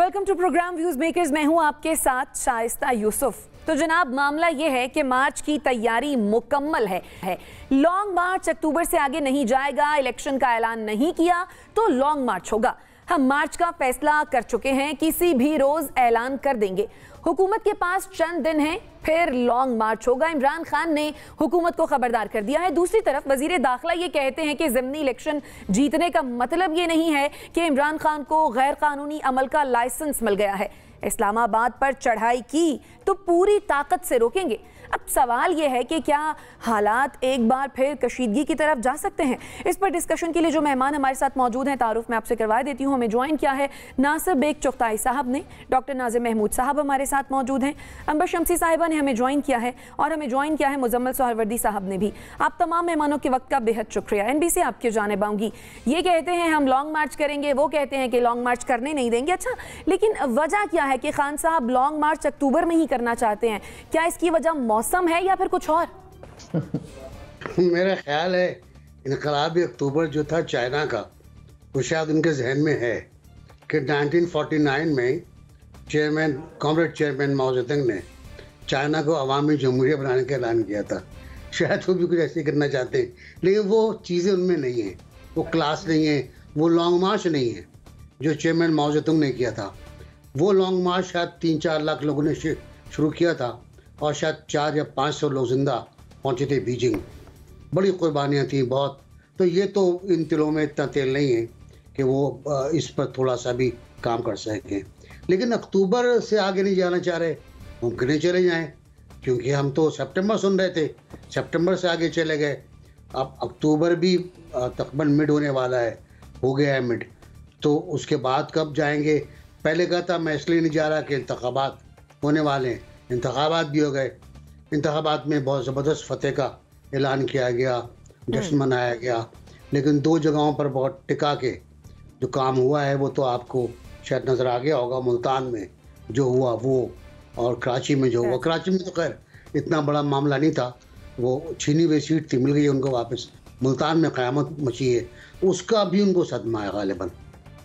Welcome to programme views makers. मैं हूं आपके साथ शाइस्ता यूसुफ। तो जनाब, मामला ये है कि मार्च की तैयारी मुकम्मल है। लॉन्ग मार्च अक्टूबर से आगे नहीं जाएगा। इलेक्शन का ऐलान नहीं किया तो लॉन्ग मार्च होगा। हम मार्च का फैसला कर चुके हैं, किसी भी रोज ऐलान कर देंगे। हुकूमत के पास चंद दिन हैं, फिर लॉन्ग मार्च होगा। इमरान खान ने हुकूमत को खबरदार कर दिया है। दूसरी तरफ वजीर दाखिला ये कहते हैं कि ज़िमनी इलेक्शन जीतने का मतलब ये नहीं है कि इमरान खान को गैर कानूनी अमल का लाइसेंस मिल गया है। इस्लामाबाद पर चढ़ाई की तो पूरी ताकत से रोकेंगे। अब सवाल यह है कि क्या हालात एक बार फिर कशीदगी की तरफ जा सकते हैं। इस पर डिस्कशन के लिए जो मेहमान हमारे साथ मौजूद हैं, तारुफ मैं आपसे करवा देती हूँ। हमें ज्वाइन किया है नासिर बेग चुगताई साहब ने, डॉक्टर नाजिर महमूद साहब हमारे साथ मौजूद हैं, अंबर शमसी साहिबा ने हमें ज्वाइन किया है और हमें ज्वाइन किया है मुजम्मल सोहरवर्दी साहब ने भी। आप तमाम मेहमानों के वक्त का बेहद शुक्रिया। NBC आपकी जानिब आऊँगी। ये कहते हैं हम लॉन्ग मार्च करेंगे, वो कहते हैं कि लॉन्ग मार्च करने नहीं देंगे। अच्छा, लेकिन वजह क्या है कि खान साहब लॉन्ग मार्च अक्टूबर में ही करना चाहते हैं? क्या इसकी वजह मौसम है या फिर कुछ और? मेरा ख्याल है इनकलाबी अक्टूबर जो था चाइना का, वो शायद उनके जहन में है कि 1949 में कॉमरेड चेयरमैन माओ जेतुंग ने चाइना को अवामी जमहूरिया बनाने का ऐलान किया था। शायद वो भी कुछ ऐसे करना चाहते हैं, लेकिन वो चीज़ें उनमें नहीं हैं, वो क्लास नहीं है, वो लॉन्ग मार्च नहीं है जो चेयरमैन माओ जेतुंग ने किया था। वो लॉन्ग मार्च शायद 3-4 लाख लोगों ने शुरू किया था और शायद 400 या 500 लोग जिंदा पहुंचे थे बीजिंग। बड़ी कुर्बानियाँ थी बहुत। तो ये तो इन तिलों में इतना तेल नहीं है कि वो इस पर थोड़ा सा भी काम कर सकें। लेकिन अक्टूबर से आगे नहीं जाना चाह रहे, मुमकिन नहीं चले जाएं, क्योंकि हम तो सितंबर सुन रहे थे, सितंबर से आगे चले गए। अब अक्टूबर भी तकरीबन मिड होने वाला है, हो गया है मिड, तो उसके बाद कब जाएंगे? पहले कहा था मैं इसलिए नहीं जा रहा कि इंतखाबात होने वाले हैं। इंतखाबात भी हो गए। इंतखाबात में बहुत ज़बरदस्त फतेह का ऐलान किया गया, जश्न मनाया गया, लेकिन 2 जगहों पर बहुत टिका के जो काम हुआ है वो तो आपको शायद नज़र आ गया होगा। मुल्तान में जो हुआ वो, और कराची में जो हुआ। कराची में तो खैर इतना बड़ा मामला नहीं था, वो छीनी हुई सीट थी, मिल गई उनको वापस। मुल्तान में क़यामत मची है, उसका भी उनको सदमा है, गालिबन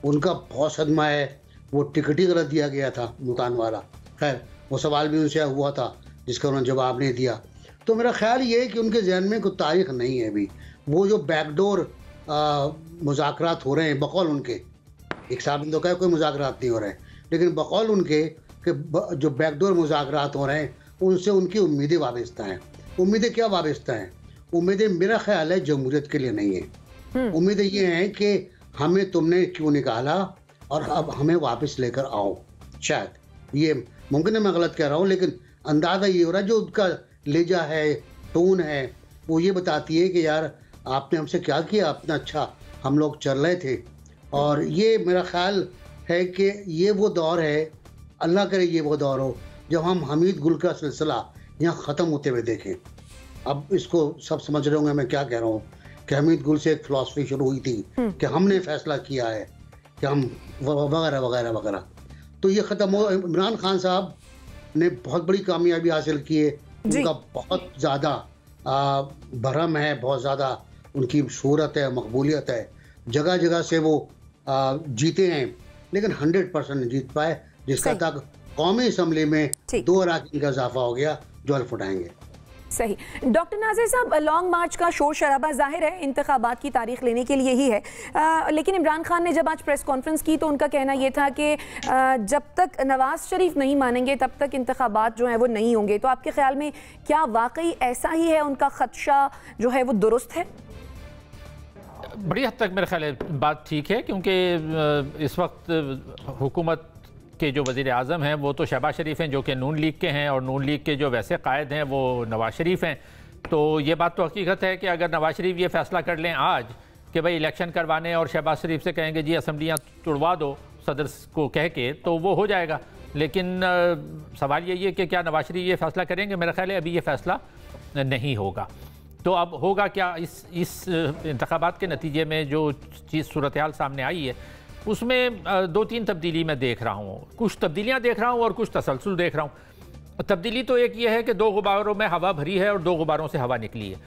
उनका बहुत सदमा है। वो टिकट ही गलत दिया गया था मुल्तान वाला। खैर वो सवाल भी उनसे हुआ था जिसका उन्होंने जवाब नहीं दिया। तो मेरा ख्याल ये है कि उनके जहन में कोई तारीख नहीं है अभी। वो जो बैकडोर मुज़ाकरात हो रहे हैं, बकौल उनके, एक साहब ने तो कहा कोई मुज़ाकरात नहीं हो रहे हैं, लेकिन बकौल उनके कि जो बैकडोर मुज़ाकरात हो रहे हैं उनसे उनकी उम्मीदें वाबस्ता हैं। उम्मीदें क्या वाबस्ता हैं? उम्मीदें मेरा ख्याल है जमहूरियत के लिए नहीं है। उम्मीदें ये हैं कि हमें तुमने क्यों निकाला और अब हमें वापस लेकर आओ। शायद ये मुमकिन है, मैं गलत कह रहा हूँ, लेकिन अंदाज़ा ये हो रहा है। जो उनका लेजा है, टोन है, वो ये बताती है कि यार आपने हमसे क्या किया, अपना अच्छा हम लोग चल रहे थे। और ये मेरा ख्याल है कि ये वो दौर है, अल्लाह करे ये वो दौर हो जब हम हमीद गुल का सिलसिला यहाँ ख़त्म होते हुए देखें। अब इसको सब समझ रहे होंगे मैं क्या कह रहा हूँ कि हमीद गुल से एक फ़िलासफ़ी शुरू हुई थी कि हमने फ़ैसला किया है कि हम वगैरह वगैरह वगैरह। तो ये ख़त्म हो। इमरान खान साहब ने बहुत बड़ी कामयाबी हासिल की है। उनका बहुत ज़्यादा भरम है, बहुत ज़्यादा उनकी शोहरत है, मकबूलियत है। जगह जगह से वो जीते हैं, लेकिन 100% नहीं जीत पाए, जिसका तक कौमी असम्बली में 2 अराकीन का इजाफा हो गया जो हल्फ उठाएंगे। सही। डॉक्टर नाजिर साहब, लॉन्ग मार्च का शोर शराबा जाहिर है इंतखाबात की तारीख लेने के लिए ही है, लेकिन इमरान खान ने जब आज प्रेस कॉन्फ्रेंस की तो उनका कहना यह था कि जब तक नवाज शरीफ नहीं मानेंगे तब तक इंतखाबात जो है वो नहीं होंगे। तो आपके ख्याल में क्या वाकई ऐसा ही है? उनका खदशा जो है वो दुरुस्त है? बड़ी हद तक मेरे ख्याल है बात ठीक है, क्योंकि इस वक्त हुकूमत के जो वज़ीर आज़म हैं वो तो शहबाज शरीफ हैं जो कि नून लीग के हैं, और नून लीग के जो वैसे कायद हैं वो नवाज शरीफ हैं। तो ये बात तो हकीकत है कि अगर नवाज शरीफ ये फ़ैसला कर लें आज कि भाई इलेक्शन करवाने, और शहबाज शरीफ से कहेंगे जी असम्बलियाँ तुड़वा दो सदर को कह के, तो वो हो जाएगा। लेकिन सवाल यही है कि क्या नवाज शरीफ ये फ़ैसला करेंगे? मेरा ख्याल है अभी ये फ़ैसला नहीं होगा। तो अब होगा क्या? इस इंतखाबात के नतीजे में जो चीज़ सूरत हाल सामने आई है उसमें 2-3 तब्दीली मैं देख रहा हूँ। कुछ तब्दीलियाँ देख रहा हूँ और कुछ तसलसल देख रहा हूँ। तब्दीली तो एक ये है कि 2 गुब्बारों में हवा भरी है और 2 गुब्बारों से हवा निकली है।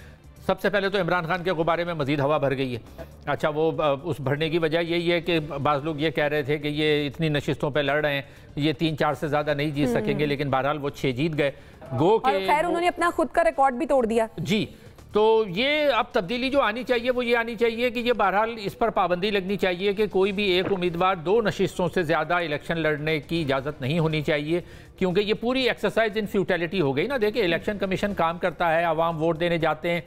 सबसे पहले तो इमरान खान के गुब्बारे में मजीद हवा भर गई है। अच्छा, वो उस भरने की वजह यही है कि बाज़ लोग ये कह रहे थे कि ये इतनी नशिस्तों पे लड़ रहे हैं, ये 3-4 से ज़्यादा नहीं जीत सकेंगे, लेकिन बहरहाल वो 6 जीत गए। गो के खैर उन्होंने अपना खुद का रिकॉर्ड भी तोड़ दिया। जी, तो ये अब तब्दीली जो आनी चाहिए वो ये आनी चाहिए कि ये बहरहाल इस पर पाबंदी लगनी चाहिए कि कोई भी एक उम्मीदवार 2 नशिस्तों से ज़्यादा इलेक्शन लड़ने की इजाज़त नहीं होनी चाहिए, क्योंकि ये पूरी एक्सरसाइज इन फ्यूटिलिटी हो गई ना। देखिए, इलेक्शन कमीशन काम करता है, आवाम वोट देने जाते हैं,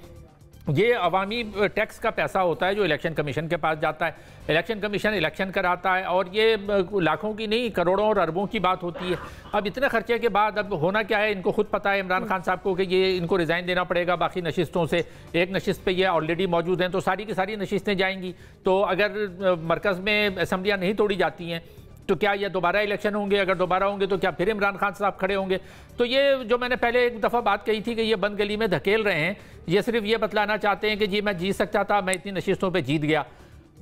ये अवामी टैक्स का पैसा होता है जो इलेक्शन कमीशन के पास जाता है, इलेक्शन कमीशन इलेक्शन कराता है, और ये लाखों की नहीं करोड़ों और अरबों की बात होती है। अब इतने खर्चे के बाद अब होना क्या है, इनको खुद पता है इमरान खान साहब को कि ये इनको रिज़ाइन देना पड़ेगा बाकी नशिस्तों से। एक नशिस्त पे ये ऑलरेडी मौजूद हैं, तो सारी की सारी नशिस्तें जाएंगी। तो अगर मरकज़ में असम्बलियाँ नहीं तोड़ी जाती हैं तो क्या ये दोबारा इलेक्शन होंगे? अगर दोबारा होंगे तो क्या फिर इमरान खान साहब खड़े होंगे? तो ये जो मैंने पहले एक दफ़ा बात कही थी कि ये बंद गली में धकेल रहे हैं, ये सिर्फ ये बतलाना चाहते हैं कि जी मैं जीत सकता था, मैं इतनी नशिस्तों पे जीत गया।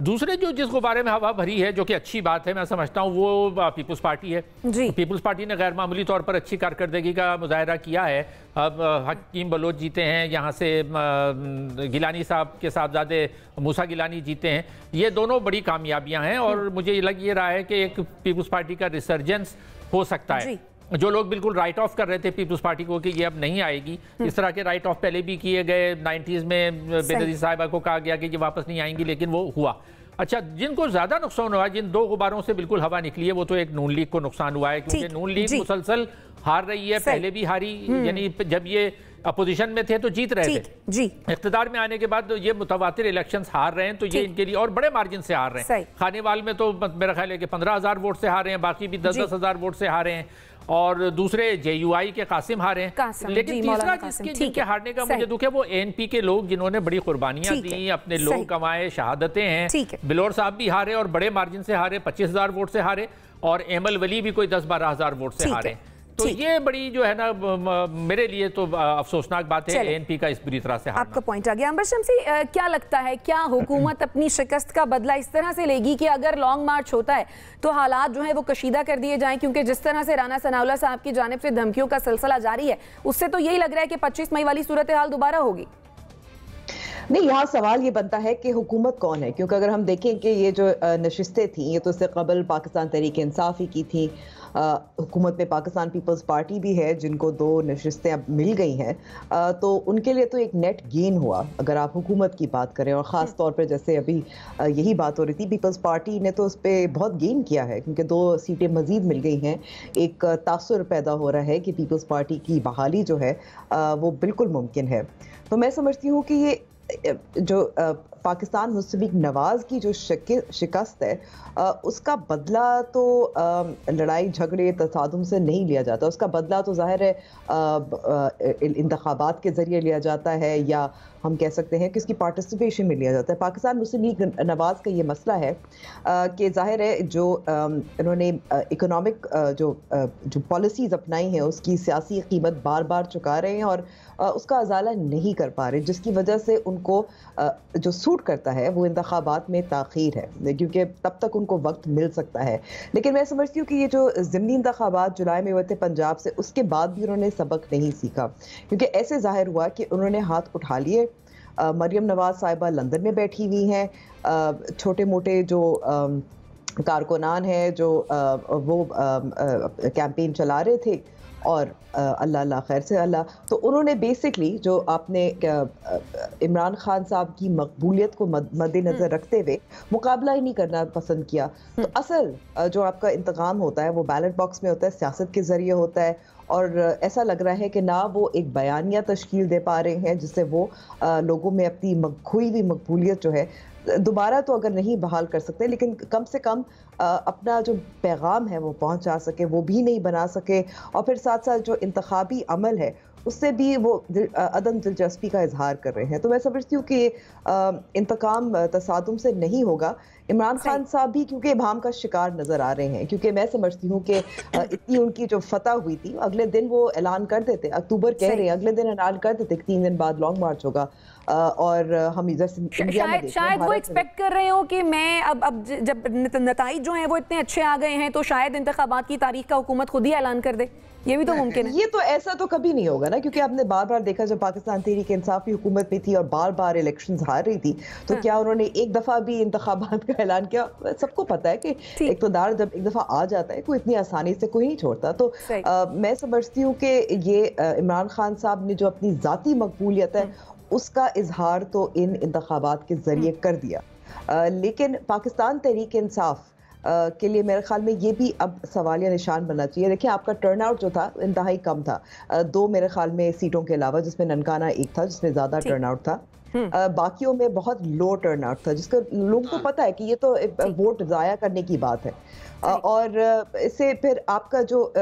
दूसरे जो जिस गुब्बारे में हवा भरी है, जो कि अच्छी बात है, मैं समझता हूँ, वो पीपल्स पार्टी है। जी। पीपल्स पार्टी ने गैर मामूली तौर पर अच्छी कारकर्दगी का मुजाहरा किया है। अब हकीम बलोच जीते हैं, यहाँ से गिलानी साहब के साहबजादे मूसा गिलानी जीते हैं। ये दोनों बड़ी कामयाबियाँ हैं, और मुझे लग ये रहा है कि एक पीपल्स पार्टी का रिसर्जेंस हो सकता है। जो लोग बिल्कुल राइट ऑफ कर रहे थे पीपल्स पार्टी को कि ये अब नहीं आएगी, इस तरह के राइट ऑफ पहले भी किए गए। 90s में बेनज़ीर साहिबा को कहा गया कि ये वापस नहीं आएंगी, लेकिन वो हुआ। अच्छा, जिनको ज़्यादा नुकसान हुआ, जिन 2 गुब्बारों से बिल्कुल हवा निकली है, वो तो एक नून लीग को नुकसान हुआ है, क्योंकि नून लीग मुसलसल हार रही है, पहले भी हारी, यानी जब ये अपोजिशन में थे तो जीत रहे थे, जी इख्तिदार में आने के बाद तो ये मुतवातिर इलेक्शंस हार रहे हैं, तो ये इनके लिए और बड़े मार्जिन से हार रहे हैं। खानेवाल में तो मेरा ख्याल है कि 15,000 वोट से हारे हैं, बाकी भी 10-10,000 वोट से हारे हैं, और दूसरे JUI के कासिम हारे हैं। लेकिन तीसरा जिनके हारने का मुझे दुख है वो ANP के लोग, जिन्होंने बड़ी कुर्बानियां दी, अपने लोग कमाए, शहादतें हैं। बिलोर साहब भी हारे और बड़े मार्जिन से हारे, 25,000 वोट से हारे, और एमल वली भी कोई 10-12,000 वोट से हारे। तो ये बड़ी जो है ना, मेरे लिए तो अफसोसनाक बात है ANP का इस बुरी तरह से हारना। आपका पॉइंट आ गया। अंबर शम्सी, क्या लगता है, क्या हुकूमत अपनी शिकस्त का बदला इस तरह से लेगी कि अगर लॉन्ग मार्च होता है तो हालात जो है वो कशीदा कर दिए जाएं? क्योंकि जिस तरह से राना सनाउल्लाह साहब की जानिब से धमकियों का सिलसिला जारी है, उससे तो यही लग रहा है कि 25 मई वाली सूरत हाल दोबारा होगी। नहीं, यहाँ सवाल ये बनता है कि हुकूमत कौन है, क्योंकि अगर हम देखें कि ये जो नशिस्तें थी, ये तो इससे कबल पाकिस्तान तहरीक इंसाफ ही की थी। हुकूमत में पाकिस्तान पीपल्स पार्टी भी है, जिनको 2 नशिस्तें अब मिल गई हैं, तो उनके लिए तो एक नेट गेन हुआ अगर आप हुकूमत की बात करें। और ख़ास तौर पर जैसे अभी यही बात हो रही थी, पीपल्स पार्टी ने तो उस पर बहुत गेन किया है, क्योंकि 2 सीटें मज़ीद मिल गई हैं। एक तासुर पैदा हो रहा है कि पीपल्स पार्टी की बहाली जो है वो बिल्कुल मुमकिन है। तो मैं समझती हूँ कि ये जो पाकिस्तान मुस्लिम लीग नवाज की जो शिकस्त है, उसका बदला तो लड़ाई झगड़े तसादुम से नहीं लिया जाता। उसका बदला तो जाहिर है इंतखाबात के ज़रिए लिया जाता है, या हम कह सकते हैं कि इसकी पार्टिसिपेशन में लिया जाता है। पाकिस्तान मुस्लिम लीग नवाज का ये मसला है कि जाहिर है जो इन्होंने इकोनॉमिक जो पॉलिसीज़ अपनाई हैं, उसकी सियासी कीमत बार बार चुका रहे हैं और उसका अजाला नहीं कर पा रहे, जिसकी वजह से उनको जो सूट करता है वो इंतखाबात में ताख़ीर है, क्योंकि तब तक उनको वक्त मिल सकता है। लेकिन मैं समझती हूँ कि ये जो ज़िमनी इंतखाबात जुलाई में हुए थे पंजाब से, उसके बाद भी उन्होंने सबक नहीं सीखा, क्योंकि ऐसे जाहिर हुआ कि उन्होंने हाथ उठा लिए। मरियम नवाज साहिबा लंदन में बैठी हुई हैं, छोटे मोटे जो कारकुनान हैं जो वो कैंपेन चला रहे थे, और अल्लाह अल्लाह खैर से अल्लाह, तो उन्होंने बेसिकली जो आपने इमरान खान साहब की मकबूलियत को मद्देनज़र रखते हुए मुकाबला ही नहीं करना पसंद किया। तो असल जो आपका इंतकाम होता है वो बैलेट बॉक्स में होता है, सियासत के ज़रिए होता है, और ऐसा लग रहा है कि ना वो एक बयानिया तश्कील दे पा रहे हैं जिससे वो लोगों में अपनी खोई हुई मकबूलियत जो है दोबारा तो अगर नहीं बहाल कर सकते, लेकिन कम से कम अपना जो पैगाम है वो पहुंचा सके, वो भी नहीं बना सके। और फिर साथ साथ जो इंतखाबी अमल है उससे भी वो अदम दिलचस्पी का इजहार कर रहे हैं। तो मैं समझती हूँ कि इंतकाम तसादुम से नहीं होगा। इमरान खान साहब भी क्योंकि इबाम का शिकार नजर आ रहे हैं, क्योंकि मैं समझती हूँ कि इतनी उनकी जो फतह हुई थी, अगले दिन वो ऐलान कर देते, अक्टूबर कह रहे हैं, अगले दिन ऐलान कर देते 3 दिन बाद लॉन्ग मार्च होगा, और हम इधर से इंडिया में शायद वो एक्सपेक्ट कर रहे हो कि मैं अब जब नताइज जो हैं वो इतने अच्छे आ गए हैं तो शायद इंतखाबात की तारीख का हुकूमत खुद ही ऐलान कर दे, ये भी तो मुमकिन है। ये तो ऐसा तो कभी नहीं होगा ना, क्योंकि आपने बार बार देखा जब पाकिस्तान तहरीक इंसाफ की हुकूमत में थी और बार बार इलेक्शंस हार रही थी तो क्या उन्होंने एक दफा भी इंतखाबात का ऐलान किया? सबको पता है कि इक़्तिदार जब एक दफा आ जाता है कोई इतनी आसानी से कोई नहीं छोड़ता। तो मैं समझती हूँ कि ये इमरान खान साहब ने जो अपनी जाती मकबूलियत है उसका इजहार तो इन इंतखाबात के जरिए कर दिया, लेकिन पाकिस्तान तहरीक इंसाफ के लिए मेरे ख्याल में ये भी अब सवालिया निशान बनना चाहिए। देखिए आपका टर्नआउट जो था इंतहाई कम था, 2 मेरे ख्याल में सीटों के अलावा, जिसमें ननकाना एक था जिसमें ज्यादा टर्नआउट था, बाकियों में बहुत लो टर्नआउट था, जिसका लोगों को पता है कि ये तो वोट जाया करने की बात है। और इससे फिर आपका जो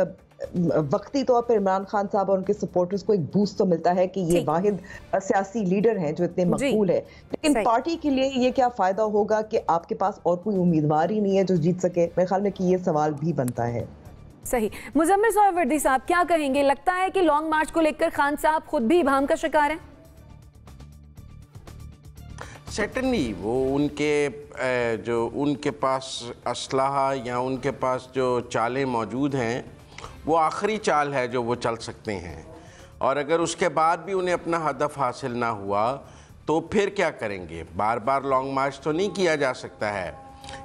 वक्ती तौर पर इमरान खान साहब और उनके सपोर्टर्स को एक बूस्ट तो मिलता है कि ये वाहिद सियासी लीडर हैं जो इतने मकबूल है, लेकिन पार्टी के लिए ये क्या फायदा होगा कि आपके पास और कोई उम्मीदवार ही नहीं है जो जीत सके? मेरे ख्याल में कि ये सवाल भी बनता है। सही। मुजम्मिल सोहरावर्दी साहब क्या कहेंगे, लगता है कि लॉन्ग मार्च को लेकर खान साहब खुद भी इबाहम का शिकार हैं? सर्टेनली वो जो उनके पास असलहा या उनके पास जो चालें मौजूद हैं वो आखिरी चाल है जो वो चल सकते हैं, और अगर उसके बाद भी उन्हें अपना हदफ हासिल ना हुआ तो फिर क्या करेंगे? बार बार लॉन्ग मार्च तो नहीं किया जा सकता है।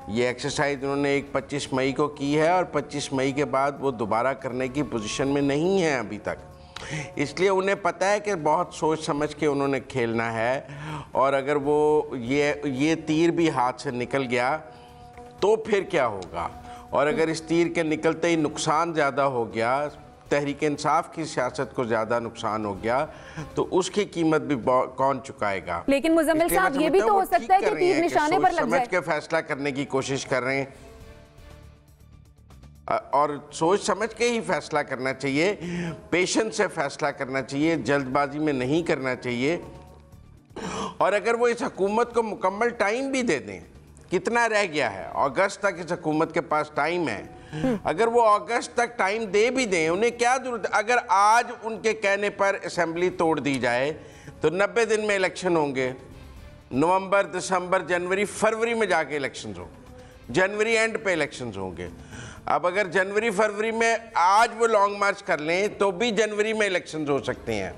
ये एक्सरसाइज उन्होंने 25 मई को की है और 25 मई के बाद वो दोबारा करने की पोजीशन में नहीं है अभी तक, इसलिए उन्हें पता है कि बहुत सोच समझ के उन्होंने खेलना है। और अगर वो ये तीर भी हाथ से निकल गया तो फिर क्या होगा? और अगर इस तीर के निकलते ही नुकसान ज़्यादा हो गया, तहरीक इंसाफ की सियासत को ज़्यादा नुकसान हो गया, तो उसकी कीमत भी कौन चुकाएगा? लेकिन मुजम्मिल साहब ये भी तो हो सकता है कि तीर निशाने पर लग जाए। समझ के फैसला करने की कोशिश कर रहे हैं और सोच समझ के ही फैसला करना चाहिए, पेशेंस से फैसला करना चाहिए, जल्दबाजी में नहीं करना चाहिए। और अगर वो इस हुकूमत को मुकम्मल टाइम भी दे दें, कितना रह गया है? अगस्त तक इस हुकूमत के पास टाइम है। अगर वो अगस्त तक टाइम दे भी दें, उन्हें क्या जरूरत है? अगर आज उनके कहने पर असेंबली तोड़ दी जाए तो 90 दिन में इलेक्शन होंगे, नवंबर, दिसंबर, जनवरी, फरवरी में जाके इलेक्शंस होंगे, जनवरी एंड पे इलेक्शंस होंगे। अब अगर जनवरी फरवरी में आज वो लॉन्ग मार्च कर लें तो भी जनवरी में इलेक्शंस हो सकते हैं,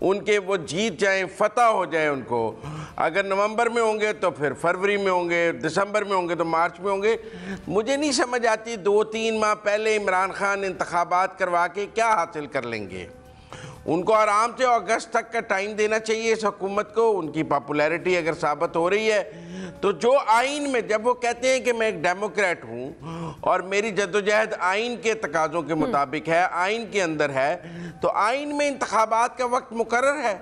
उनके वो जीत जाएं, फतह हो जाए उनको। अगर नवंबर में होंगे तो फिर फरवरी में होंगे, दिसंबर में होंगे तो मार्च में होंगे। मुझे नहीं समझ आती 2-3 माह पहले इमरान खान इंतखाबात करवा के क्या हासिल कर लेंगे। उनको आराम से अगस्त तक का टाइम देना चाहिए इस हुकूमत को। उनकी पॉपुलैरिटी अगर साबित हो रही है तो जो आइन में, जब वो कहते हैं कि मैं एक डेमोक्रेट हूँ और मेरी जद्दोजहद आइन के तकाज़ों के मुताबिक है, आइन के अंदर है, तो आइन में इंतखाबात का वक्त मुकर्रर है।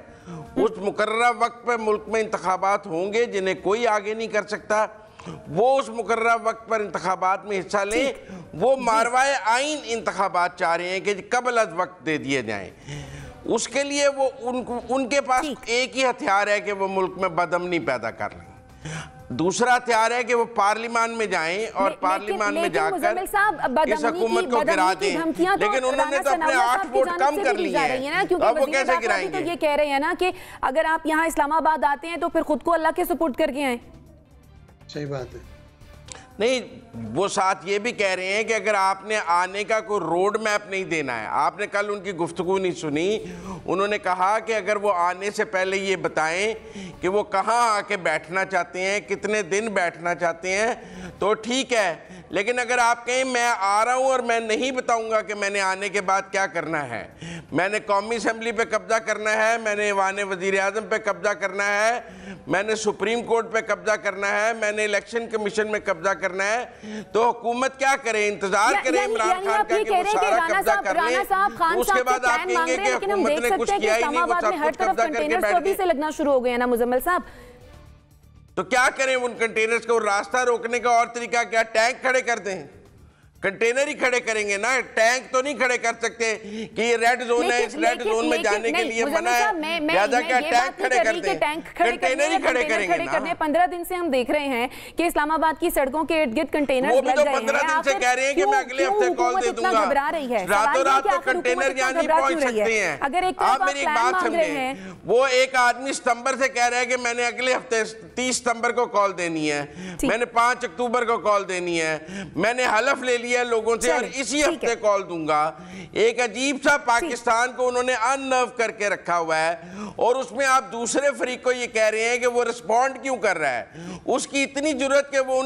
उस मुकर्ररा वक्त पर मुल्क में इंतखाबात होंगे जिन्हें कोई आगे नहीं कर सकता। वो उस मुकर्ररा वक्त पर इंतखाबात में हिस्सा लें। वो मारवाए आइन इंतखाबात चाह रहे हैं कि कबल अज वक्त दे दिए जाएं। उसके लिए वो उनके पास एक ही हथियार है कि वो मुल्क में बदअमनी पैदा कर लें। दूसरा हथियार है कि वो पार्लियामान में जाएं और पार्लियामान में जाकर इस हुकूमत को गिरा दें। लेकिन उन्होंने तो अपने 8 वोट कम कर लिए हैं, अब वो कैसे गिराएंगे? तो ये कह रहे हैं ना कि अगर आप यहाँ इस्लामाबाद आते हैं तो फिर खुद को अल्लाह के सुपुर्द करके आए। सही बात है। नहीं, वो साथ ये भी कह रहे हैं कि अगर आपने आने का कोई रोड मैप नहीं देना है। आपने कल उनकी गुफ्तगू नहीं सुनी। उन्होंने कहा कि अगर वो आने से पहले ये बताएं कि वो कहाँ आके बैठना चाहते हैं, कितने दिन बैठना चाहते हैं, तो ठीक है। लेकिन अगर आप कहें मैं आ रहा हूँ और मैं नहीं बताऊँगा कि मैंने आने के बाद क्या करना है, मैंने कौमी असम्बली पे कब्जा करना है, मैंने ऐवान वज़ीर आज़म पे कब्जा करना है, मैंने सुप्रीम कोर्ट पे कब्जा करना है, मैंने इलेक्शन कमीशन में कब्जा करना है, तो हुकूमत क्या करे? इंतजार करे इमरान खान का कि वो सारा कब्जा कर ले, उसके बाद आप कहेंगे कि हुकूमत ने कुछ किया ही नहीं, वो सब कुछ कब्जा करके बैठ गए। से लगना शुरू हो गया ना मुजम्मिल साहब। तो क्या करें उन कंटेनर्स को? रास्ता रोकने का और तरीका क्या? टैंक खड़े कर दें, कंटेनर ही खड़े करेंगे ना, टैंक तो नहीं खड़े कर सकते कि ये रेड जोन है, इस रेड जोन में जाने के लिए मना है, लिहाजा क्या टैंक खड़े करते हैं, कंटेनर ही खड़े करेंगे ना। 15 दिन से हम देख रहे हैं कि इस्लामाबाद की सड़कों के इर्द गिर्द कंटेनर वो भी तो 15 दिन से कह रहे हैं कि मैं अगले हफ्ते कॉल दे दूंगा, रातों रात तो कंटेनर यहाँ नहीं पहुंच सकते हैं। आप मेरी एक बात समझे, वो एक आदमी सितंबर से कह रहा है कि मैंने अगले हफ्ते 30 सितंबर को कॉल देनी है, मैंने 5 अक्टूबर को कॉल देनी है, मैंने हलफ ले लिया लोगों से और इसी हफ्ते कॉल दूंगा। एक अजीब सा पाकिस्तान को उन्होंने अननर्व करके रखा हुआ है और उसमें आप दूसरे फरीक को ये कह रहे हैं कि वो रिस्पॉन्ड क्यों कर रहा है, उसकी इतनी जरूरत कि वो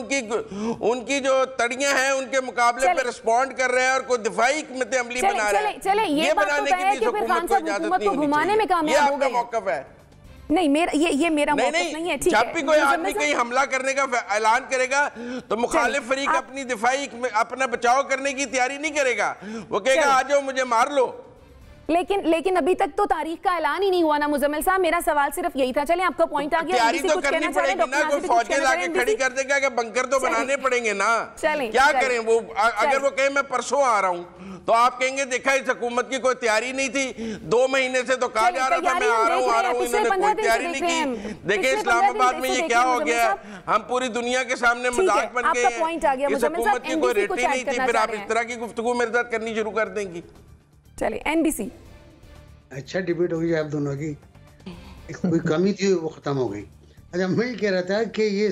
उनकी जो तड़ियां हैं उनके मुकाबले पे रिस्पॉन्ड कर रहे हैं और कोई दिफाई हिकमत अमली बना रहे हैं। ये बनाने की भी हुकूमत को इजाजत नहीं होनी चाहिए, ये आपका मौक़िफ़ है। नहीं, मेरा ये मेरा मौक़िफ़ नहीं है। ठीक है, जब भी कोई आदमी कहीं हमला करने का ऐलान करेगा तो मुखालिफ फरीक अपनी दिफाई अपना बचाव करने की तैयारी नहीं करेगा, वो कहेगा आ जाओ मुझे मार लो। लेकिन अभी तक तो तारीख का ऐलान ही नहीं हुआ ना मुजम्मिल साहब, मेरा सवाल सिर्फ यही था। चलिए आपका पॉइंट आ गया, तैयारी तो करनी पड़ेगी ना, कोई फौजें लाके खड़ी कर देगा कि बंकर तो बनाने पड़ेंगे ना। क्या करें वो, अगर वो कहे मैं परसों आ रहा हूँ तो आप कहेंगे देखा इस हुकूमत की कोई तैयारी नहीं थी, 2 महीने से तो कहा जा रहा था मैं आ रहा हूँ, इन्होंने कोई तैयारी नहीं की। देखिए इस्लामाबाद में ये क्या हो गया, हम पूरी दुनिया के सामने मजाक बन गए हैं, इस हुकूमत की कोई रेटी नहीं थी, फिर आप इस तरह की गुफ्तगू मेरे साथ करनी शुरू कर देंगी। चलिए एनबीसी, अच्छा डिबेट हो गई आप दोनों की, कोई कमी थी वो खत्म हो गई। अच्छा मैं ये कह रहा था कि ये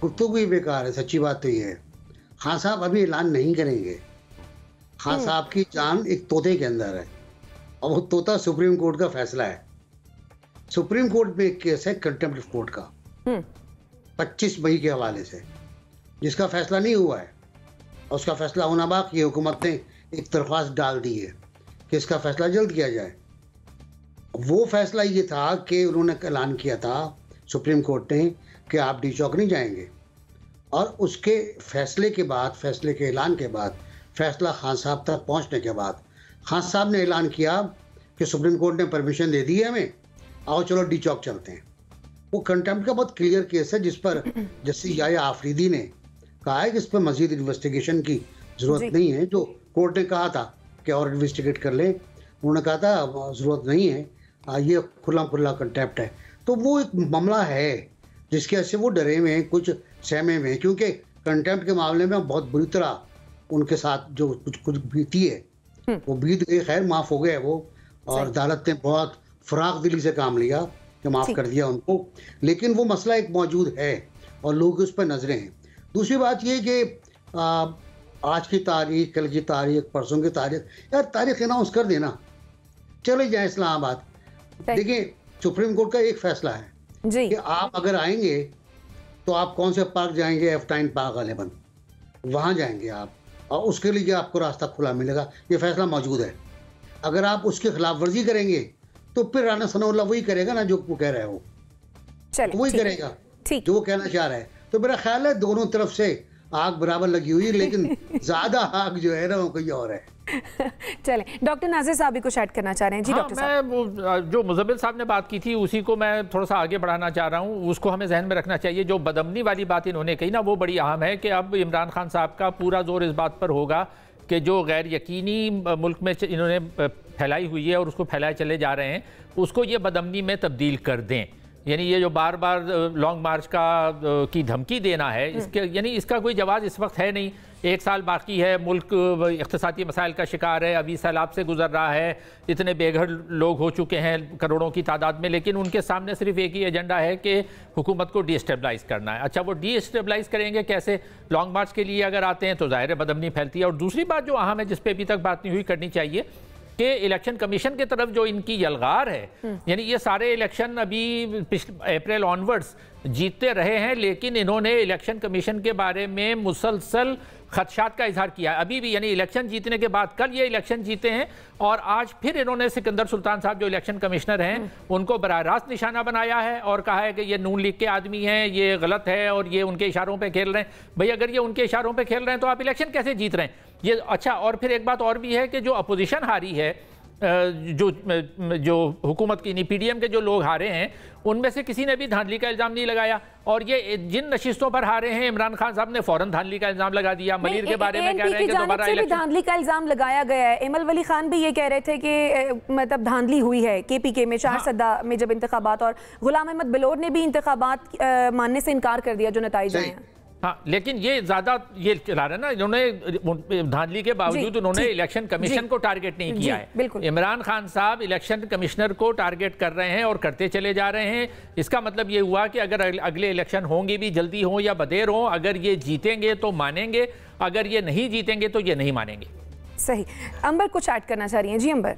गुफ्तगू ही बेकार है, सच्ची बात तो ये है। खान साहब अभी ऐलान नहीं करेंगे, खान साहब की जान एक तोते के अंदर है और वो तोता सुप्रीम कोर्ट का फैसला है। सुप्रीम कोर्ट में एक केस है कंटेम्प्ट ऑफ कोर्ट का 25 मई के हवाले से, जिसका फैसला नहीं हुआ है और उसका फैसला होना बाकी है। हुकूमत ने एक दरख्वास्त डाल दी है कि इसका फैसला जल्द किया जाए। वो फैसला ये था कि उन्होंने ऐलान किया था सुप्रीम कोर्ट ने कि आप डी चौक नहीं जाएंगे, और उसके फैसले के बाद, फैसले के ऐलान के बाद, फैसला खान साहब तक पहुंचने के बाद खान साहब ने ऐलान किया कि सुप्रीम कोर्ट ने परमिशन दे दी है हमें, आओ चलो डी चौक चलते हैं। वो कंटेम्प्ट का बहुत क्लियर केस है जिस पर जस्टिस याया आफरीदी ने कहा है कि इस पर मजीद इन्वेस्टिगेशन की जरूरत नहीं है। जो कोर्ट ने कहा था कि और इन्वेस्टिगेट कर लें, उन्होंने कहा था जरूरत नहीं है, ये खुला खुला कंटेम्प्ट है। तो वो एक मामला है जिसके वजह से वो डरे हुए हैं, कुछ सहमे हुए हैं, क्योंकि कंटेम्प्ट के मामले में बहुत बुरी तरह उनके साथ जो कुछ बीती है वो बीत गई, खैर माफ़ हो गए वो, और अदालत ने बहुत फराग दिली से काम लिया कि माफ़ कर दिया उनको। लेकिन वो मसला एक मौजूद है और लोग उस पर नजरें हैं। दूसरी बात ये कि आज की तारीख, कल की तारीख, परसों की तारीख, यार तारीख अनाउंस कर देना, चले जाए इस्लामाबाद। देखिए सुप्रीम कोर्ट का एक फैसला है कि आप अगर आएंगे तो आप कौन से पार्क जाएंगे, F9 पार्क गालिबन वहाँ जाएंगे आप, और उसके लिए आपको रास्ता खुला मिलेगा, ये फैसला मौजूद है। अगर आप उसकी खिलाफ वर्जी करेंगे तो फिर राना सनाउल्लाह वही करेगा ना जो वो कह रहे हो, वही करेगा जो वो कहना चाह रहा है। तो मेरा ख्याल है दोनों तरफ से आग बराबर लगी हुई है, लेकिन ज्यादा आग जो है ना वो कोई और है। चलें, डॉक्टर नाजिर साहब भी कुछ ऐड करना चाह रहे हैं। जी डॉक्टर साहब, मैं जो मुजम्मिल साहब ने बात की थी उसी को मैं थोड़ा सा आगे बढ़ाना चाह रहा हूँ। उसको हमें जहन में रखना चाहिए। जो बदअमनी वाली बात इन्होंने कही ना वो बड़ी अहम है कि अब इमरान खान साहब का पूरा जोर इस बात पर होगा कि जो गैर यकीनी मुल्क में इन्होंने फैलाई हुई है और उसको फैलाए चले जा रहे हैं, उसको ये बदअमनी में तब्दील कर दें। यानी ये जो बार बार लॉन्ग मार्च की धमकी देना है, इसके यानी इसका कोई जवाब इस वक्त है नहीं। 1 साल बाकी है, मुल्क इक़्तिसादी मसाइल का शिकार है, अभी सैलाब से गुजर रहा है, इतने बेघर लोग हो चुके हैं करोड़ों की तादाद में, लेकिन उनके सामने सिर्फ एक ही एजेंडा है कि हुकूमत को डीस्टेबलाइज करना है। अच्छा, वो डीस्टेबलाइज करेंगे कैसे? लॉन्ग मार्च के लिए अगर आते हैं तो ज़ाहिर है बदअमनी फैलती है। और दूसरी बात जो अहम है जिस पर अभी तक बात नहीं हुई, करनी चाहिए कि इलेक्शन कमीशन की तरफ जो इनकी यलगार है, यानी ये सारे इलेक्शन अभी अप्रैल ऑनवर्ड्स जीतते रहे हैं, लेकिन इन्होंने इलेक्शन कमीशन के बारे में मुसलसल खदशात का इजहार किया है अभी भी। यानी इलेक्शन जीतने के बाद, कल ये इलेक्शन जीते हैं और आज फिर इन्होंने सिकंदर सुल्तान साहब जो इलेक्शन कमिश्नर हैं उनको बराह रास्त निशाना बनाया है और कहा है कि ये नून लीग के आदमी हैं, ये गलत है और ये उनके इशारों पे खेल रहे हैं। भाई अगर ये उनके इशारों पे खेल रहे हैं तो आप इलेक्शन कैसे जीत रहे हैं? ये अच्छा, और फिर एक बात और भी है कि जो अपोजिशन हारी है जो हुकूमत की पीडीएम के जो लोग हारे हैं उनमें से किसी ने भी धांधली का इल्ज़ाम नहीं लगाया। और ये जिन नशिस्तों पर हारे हैं इमरान खान साहब ने फौरन धांधली का इल्ज़ाम लगा दिया। मलिर के बारे में कह रहे हैं कि दोबारा इलेक्शन धांधली का इल्ज़ाम लगाया गया है। इमल वली खान भी ये कह रहे थे कि मतलब धांधली हुई है केपीके में शाहसदा में जब इंतखाबात, और गुलाम अहमद बलोर ने भी इंतखाबात मानने से इनकार कर दिया जो नतीजे आए हैं। हाँ, लेकिन ये ज्यादा ये चला रहा है ना, इन्होंने धांधली के बावजूद उन्होंने इलेक्शन कमीशन को टारगेट नहीं किया है। इमरान खान साहब इलेक्शन कमिश्नर को टारगेट कर रहे हैं और करते चले जा रहे हैं। इसका मतलब ये हुआ कि अगर अगले इलेक्शन होंगे भी जल्दी हो या बदेर हो, अगर ये जीतेंगे तो मानेंगे, अगर ये नहीं जीतेंगे तो ये नहीं मानेंगे। सही। अंबर कुछ ऐड करना चाह रही हैं? जी अंबर।